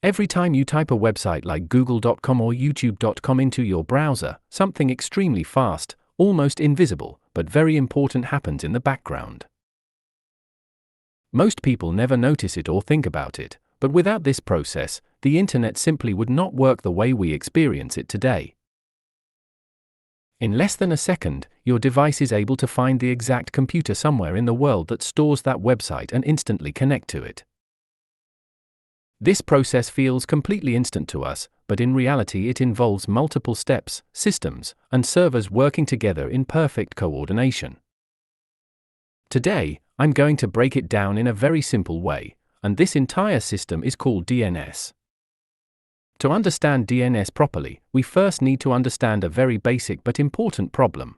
Every time you type a website like google.com or youtube.com into your browser, something extremely fast, almost invisible, but very important happens in the background. Most people never notice it or think about it, but without this process, the internet simply would not work the way we experience it today. In less than a second, your device is able to find the exact computer somewhere in the world that stores that website and instantly connect to it. This process feels completely instant to us, but in reality it involves multiple steps, systems, and servers working together in perfect coordination. Today, I'm going to break it down in a very simple way, and this entire system is called DNS. To understand DNS properly, we first need to understand a very basic but important problem.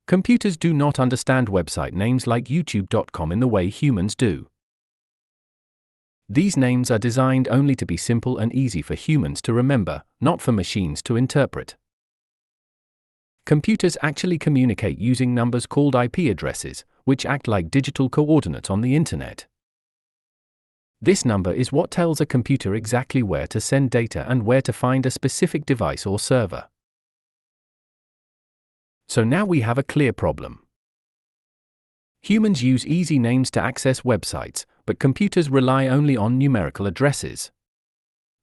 Computers do not understand website names like youtube.com in the way humans do. These names are designed only to be simple and easy for humans to remember, not for machines to interpret. Computers actually communicate using numbers called IP addresses, which act like digital coordinates on the internet. This number is what tells a computer exactly where to send data and where to find a specific device or server. So now we have a clear problem. Humans use easy names to access websites, but computers rely only on numerical addresses.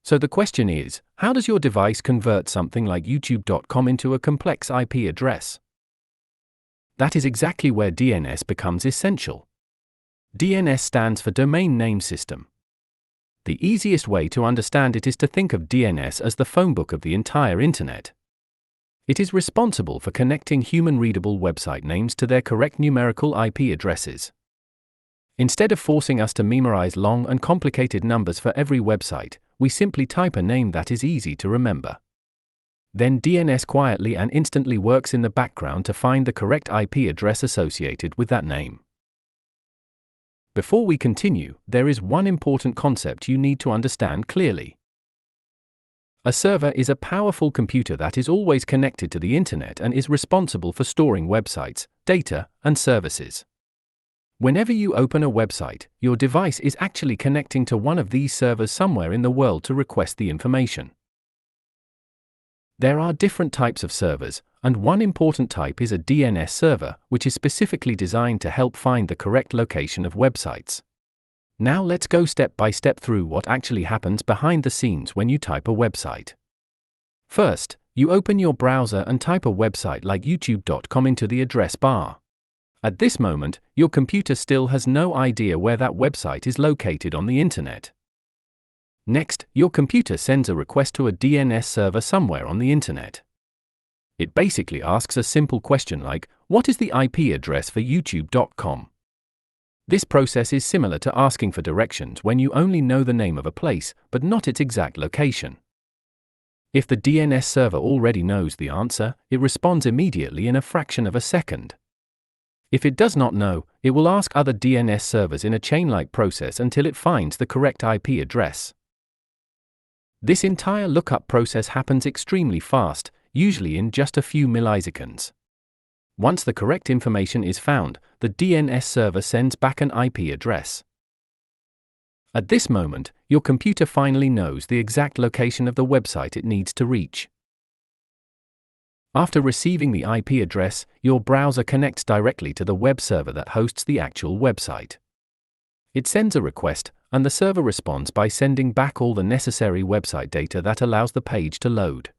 So the question is, how does your device convert something like youtube.com into a complex IP address? That is exactly where DNS becomes essential. DNS stands for Domain Name System. The easiest way to understand it is to think of DNS as the phonebook of the entire internet. It is responsible for connecting human-readable website names to their correct numerical IP addresses. Instead of forcing us to memorize long and complicated numbers for every website, we simply type a name that is easy to remember. Then DNS quietly and instantly works in the background to find the correct IP address associated with that name. Before we continue, there is one important concept you need to understand clearly. A server is a powerful computer that is always connected to the internet and is responsible for storing websites, data, and services. Whenever you open a website, your device is actually connecting to one of these servers somewhere in the world to request the information. There are different types of servers, and one important type is a DNS server, which is specifically designed to help find the correct location of websites. Now let's go step by step through what actually happens behind the scenes when you type a website. First, you open your browser and type a website like youtube.com into the address bar. At this moment, your computer still has no idea where that website is located on the internet. Next, your computer sends a request to a DNS server somewhere on the internet. It basically asks a simple question like, what is the IP address for youtube.com? This process is similar to asking for directions when you only know the name of a place, but not its exact location. If the DNS server already knows the answer, it responds immediately in a fraction of a second. If it does not know, it will ask other DNS servers in a chain-like process until it finds the correct IP address. This entire lookup process happens extremely fast, usually in just a few milliseconds. Once the correct information is found, the DNS server sends back an IP address. At this moment, your computer finally knows the exact location of the website it needs to reach. After receiving the IP address, your browser connects directly to the web server that hosts the actual website. It sends a request, and the server responds by sending back all the necessary website data that allows the page to load.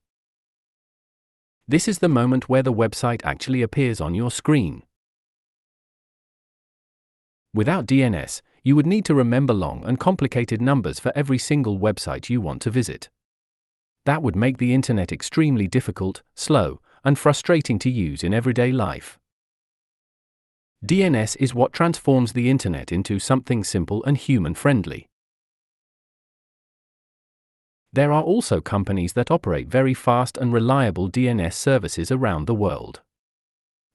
This is the moment where the website actually appears on your screen. Without DNS, you would need to remember long and complicated numbers for every single website you want to visit. That would make the internet extremely difficult, slow, and frustrating to use in everyday life. DNS is what transforms the internet into something simple and human-friendly. There are also companies that operate very fast and reliable DNS services around the world.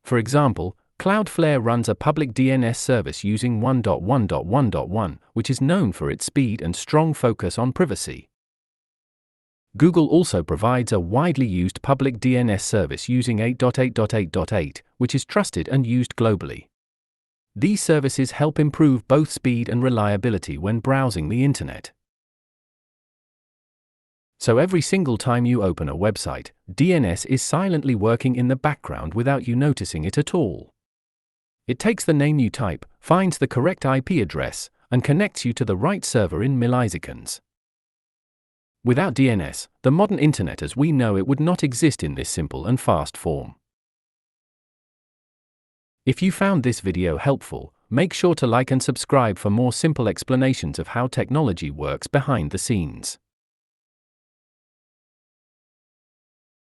For example, Cloudflare runs a public DNS service using 1.1.1.1, which is known for its speed and strong focus on privacy. Google also provides a widely used public DNS service using 8.8.8.8, which is trusted and used globally. These services help improve both speed and reliability when browsing the internet. So every single time you open a website, DNS is silently working in the background without you noticing it at all. It takes the name you type, finds the correct IP address, and connects you to the right server in milliseconds. Without DNS, the modern internet as we know it would not exist in this simple and fast form. If you found this video helpful, make sure to like and subscribe for more simple explanations of how technology works behind the scenes.